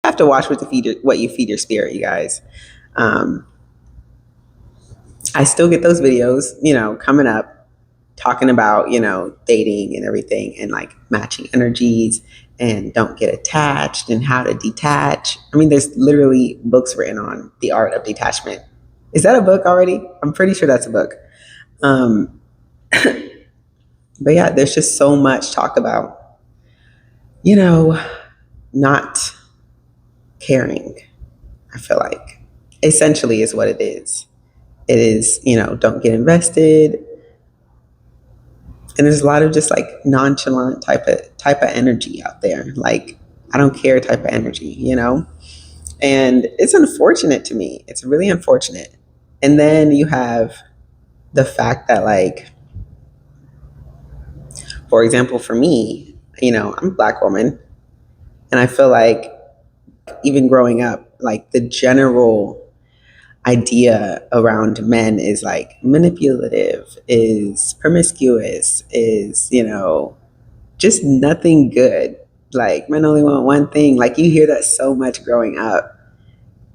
have to watch what you feed your spirit, you guys. Um, I still get those videos, coming up, talking about, dating and everything and like matching energies and don't get attached and how to detach. I mean, there's literally books written on the art of detachment. Is that a book already? I'm pretty sure that's a book. Um, but yeah, there's just so much talk about, you know, not caring, I feel like. Essentially is what it is. It is, don't get invested. And there's a lot of just like nonchalant type of energy out there. Like, I don't care type of energy. And it's unfortunate to me. It's really unfortunate. And then you have the fact that, like, for example, for me, I'm a Black woman, and I feel like even growing up, like the general idea around men is like manipulative, is promiscuous, is, just nothing good. Like, men only want one thing. Like, you hear that so much growing up,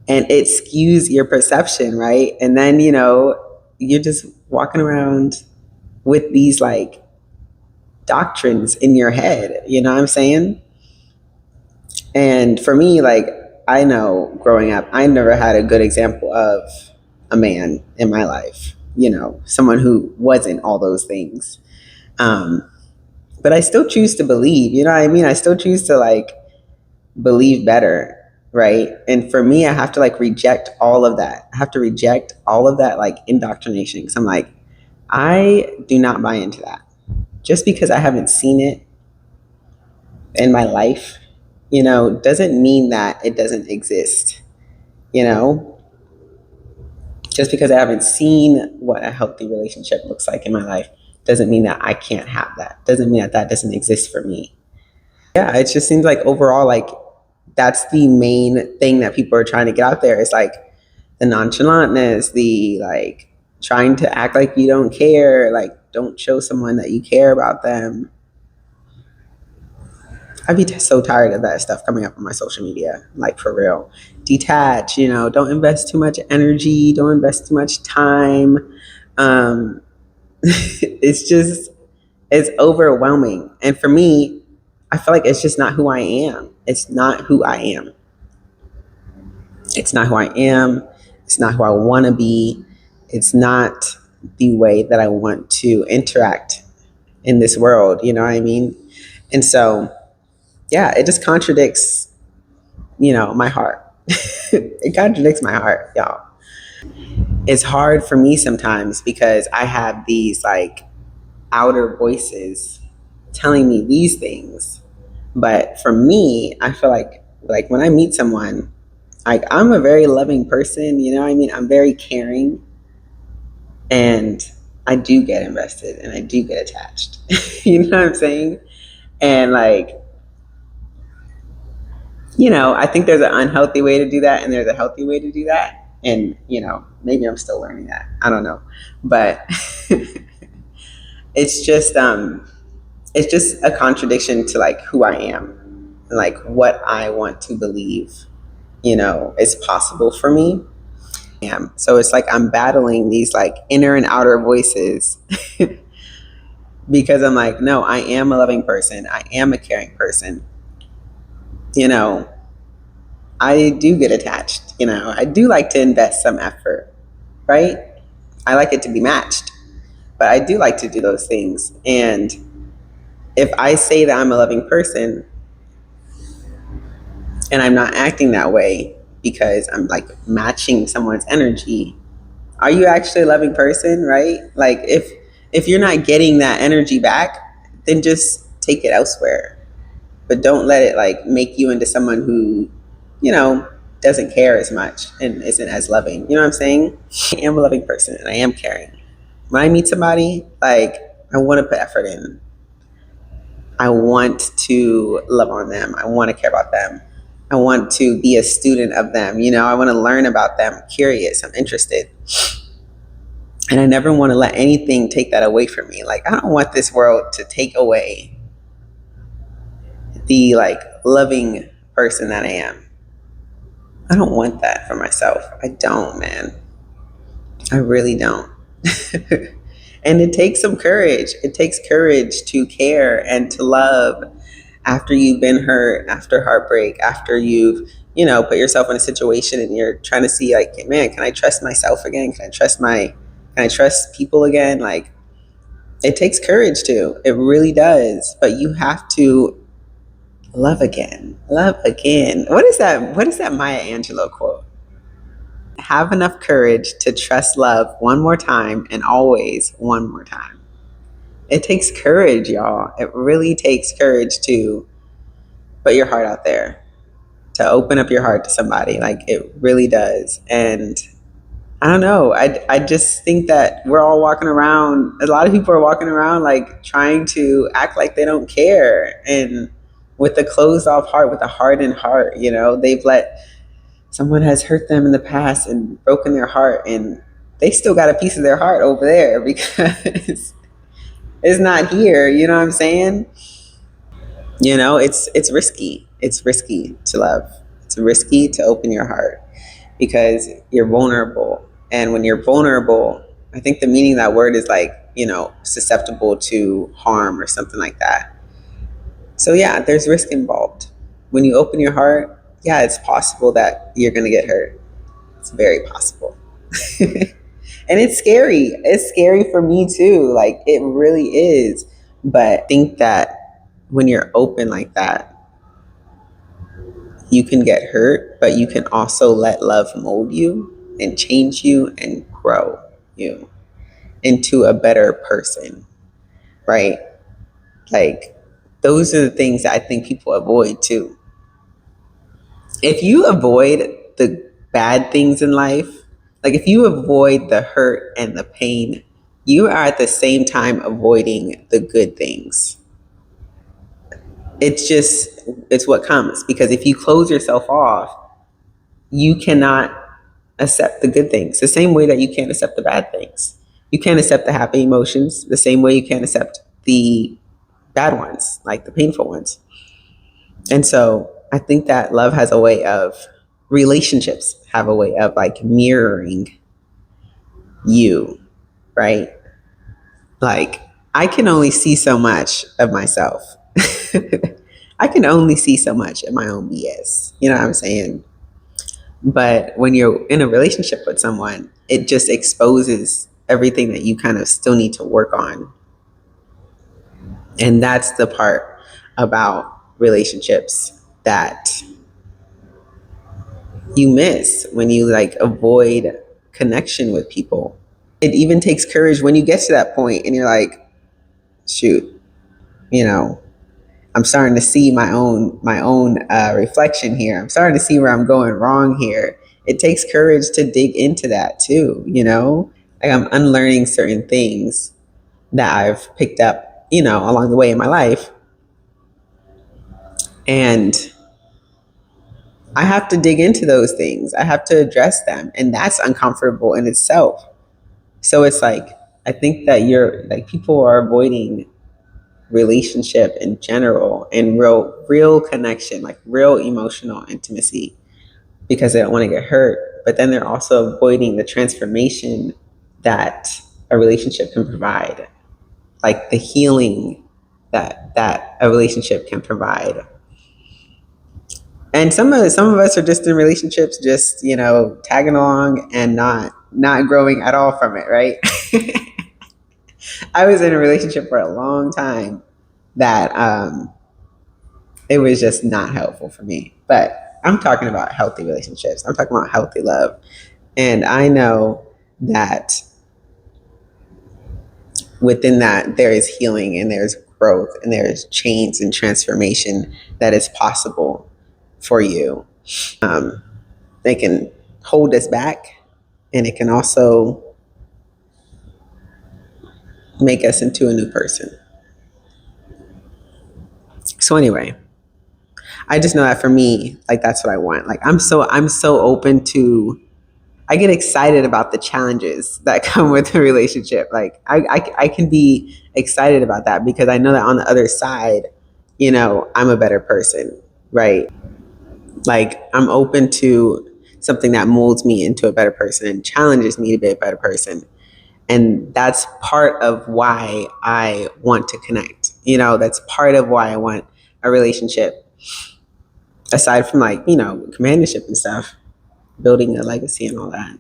and it skews your perception, right? And then, you're just walking around with these like doctrines in your head, you know what I'm saying? And for me, like, I know growing up, I never had a good example of a man in my life, someone who wasn't all those things. Um, but I still choose to believe, you know what I mean? I still choose to like believe better, right? And for me, I have to like reject all of that. I have to reject all of that like indoctrination because I'm like, I do not buy into that. Just because I haven't seen it in my life, doesn't mean that it doesn't exist, you know? Just because I haven't seen what a healthy relationship looks like in my life doesn't mean that I can't have that. Doesn't mean that that doesn't exist for me. Yeah, it just seems like overall, like, that's the main thing that people are trying to get out there. It's like the nonchalantness, the like trying to act like you don't care, like don't show someone that you care about them. I'd be so tired of that stuff coming up on my social media, like for real. Detach, don't invest too much energy, don't invest too much time. Um, it's overwhelming. And for me, I feel like it's just not who I am. It's not who I am. It's not who I am. It's not who I want to be. It's not the way that I want to interact in this world. You know what I mean? And so, yeah, it just contradicts, my heart. It contradicts my heart, y'all. It's hard for me sometimes because I have these like outer voices telling me these things. But for me, I feel like when I meet someone, like, I'm a very loving person, you know what I mean? I'm very caring, and I do get invested and I do get attached. You know what I'm saying? And like, I think there's an unhealthy way to do that and there's a healthy way to do that. And, maybe I'm still learning that. I don't know. But it's just it's just a contradiction to like who I am and like what I want to believe, is possible for me. So it's like I'm battling these like inner and outer voices because I'm like, no, I am a loving person. I am a caring person. You know, I do get attached. I do like to invest some effort, right? I like it to be matched, but I do like to do those things. And if I say that I'm a loving person and I'm not acting that way because I'm like matching someone's energy, are you actually a loving person, right? Like, if you're not getting that energy back, then just take it elsewhere. But don't let it like make you into someone who, you know, doesn't care as much and isn't as loving. You know what I'm saying? I am a loving person and I am caring. When I meet somebody, like, I want to put effort in. I want to love on them. I want to care about them. I want to be a student of them. I want to learn about them. I'm curious. I'm interested. And I never want to let anything take that away from me. Like, I don't want this world to take away the like loving person that I am. I don't want that for myself. I don't, man. I really don't. And it takes some courage. It takes courage to care and to love after you've been hurt, after heartbreak, after you've, put yourself in a situation and you're trying to see like, man, can I trust myself again? Can I trust people again? Like, it takes courage too. It really does. But you have to love again. Love again. What is that? What is that Maya Angelou quote? Have enough courage to trust love one more time and always one more time. It takes courage, y'all. It really takes courage to put your heart out there, to open up your heart to somebody. Like, it really does. And I don't know. I just think that we're all walking around, a lot of people are walking around like trying to act like they don't care. And with a closed off heart, with a hardened heart, they've let someone has hurt them in the past and broken their heart, and they still got a piece of their heart over there because it's not here. You know what I'm saying? It's risky. It's risky to love. It's risky to open your heart because you're vulnerable. And when you're vulnerable, I think the meaning of that word is like, susceptible to harm or something like that. So yeah, there's risk involved. When you open your heart, yeah, it's possible that you're going to get hurt. It's very possible. And it's scary. It's scary for me too. Like, it really is. But I think that when you're open like that, you can get hurt, but you can also let love mold you and change you and grow you into a better person, right? Like, those are the things that I think people avoid too. If you avoid the bad things in life, like if you avoid the hurt and the pain, you are at the same time avoiding the good things. It's what comes, because if you close yourself off, you cannot accept the good things the same way that you can't accept the bad things. You can't accept the happy emotions the same way you can't accept the bad ones, like the painful ones. And so I think that relationships have a way of like mirroring you, right? Like, I can only see so much of myself. I can only see so much of my own BS. You know what I'm saying? But when you're in a relationship with someone, it just exposes everything that you kind of still need to work on. And that's the part about relationships that you miss when you like avoid connection with people. It even takes courage when you get to that point and you're like, shoot, you know, I'm starting to see my own reflection here. I'm starting to see where I'm going wrong here. It takes courage to dig into that too, Like, I'm unlearning certain things that I've picked up, along the way in my life. And I have to dig into those things. I have to address them. And that's uncomfortable in itself. So it's like, I think that people are avoiding relationship in general and real connection, like real emotional intimacy, because they don't want to get hurt. But then they're also avoiding the transformation that a relationship can provide, like the healing that a relationship can provide. And some of us are just in relationships, just tagging along and not growing at all from it, right? I was in a relationship for a long time that it was just not helpful for me. But I'm talking about healthy relationships. I'm talking about healthy love. And I know that within that, there is healing and there's growth and there's change and transformation that is possible for you. They can hold us back, and it can also make us into a new person. So anyway, I just know that for me, like, that's what I want. Like, I'm so open to, I get excited about the challenges that come with a relationship. Like, I can be excited about that because I know that on the other side, I'm a better person, right? Like, I'm open to something that molds me into a better person and challenges me to be a better person. And that's part of why I want to connect. That's part of why I want a relationship, aside from, like, companionship and stuff, building a legacy and all that.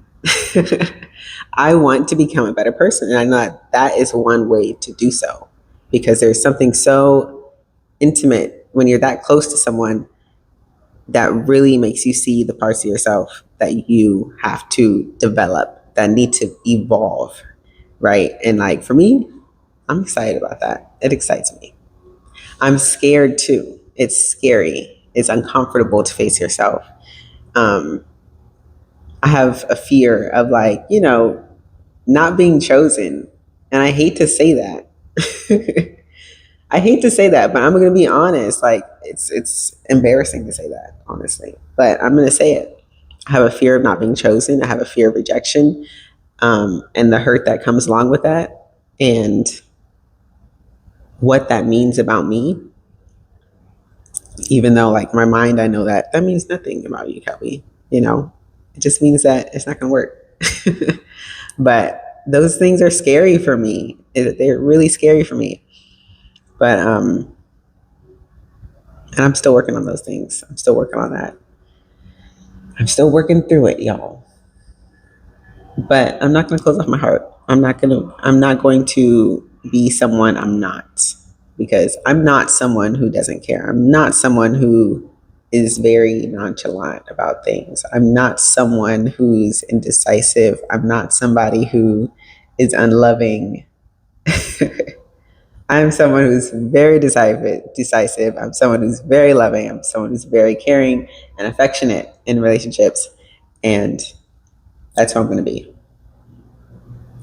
I want to become a better person. And I know that is one way to do so, because there's something so intimate when you're that close to someone that really makes you see the parts of yourself that you have to develop, that need to evolve, right? And, like, for me, I'm excited about that. It excites me. I'm scared too. It's scary. It's uncomfortable to face yourself. Um, I have a fear of, like, not being chosen. And I hate to say that. I hate to say that, but I'm going to be honest. Like, it's embarrassing to say that, honestly. But I'm going to say it. I have a fear of not being chosen. I have a fear of rejection, and the hurt that comes along with that, and what that means about me. Even though, like, my mind, I know that means nothing about you, Kelby. It just means that it's not going to work. But those things are scary for me. They're really scary for me. But and I'm still working on those things. I'm still working on that. I'm still working through it, y'all. But I'm not going to close off my heart. I'm not going to be someone I'm not, because I'm not someone who doesn't care. I'm not someone who is very nonchalant about things. I'm not someone who's indecisive. I'm not somebody who is unloving. I'm someone who's very decisive. I'm someone who's very loving. I'm someone who's very caring and affectionate in relationships. And that's who I'm going to be.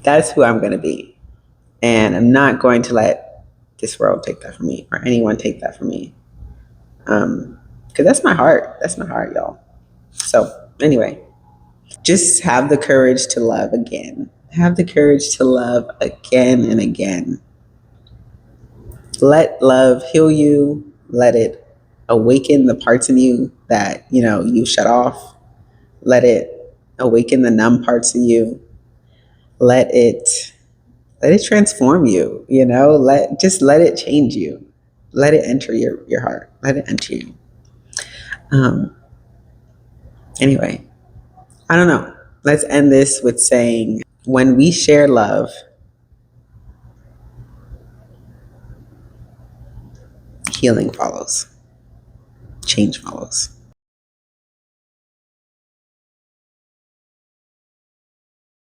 That's who I'm going to be. And I'm not going to let this world take that from me, or anyone take that from me. Because that's my heart. That's my heart, y'all. So, anyway, just have the courage to love again. Have the courage to love again and again. Let love heal you. Let it awaken the parts in you that, you shut off. Let it awaken the numb parts in you. Let it transform you, let it change you. Let it enter your heart. Let it enter you. Um, anyway, I don't know. Let's end this with saying, when we share love, healing follows. Change follows.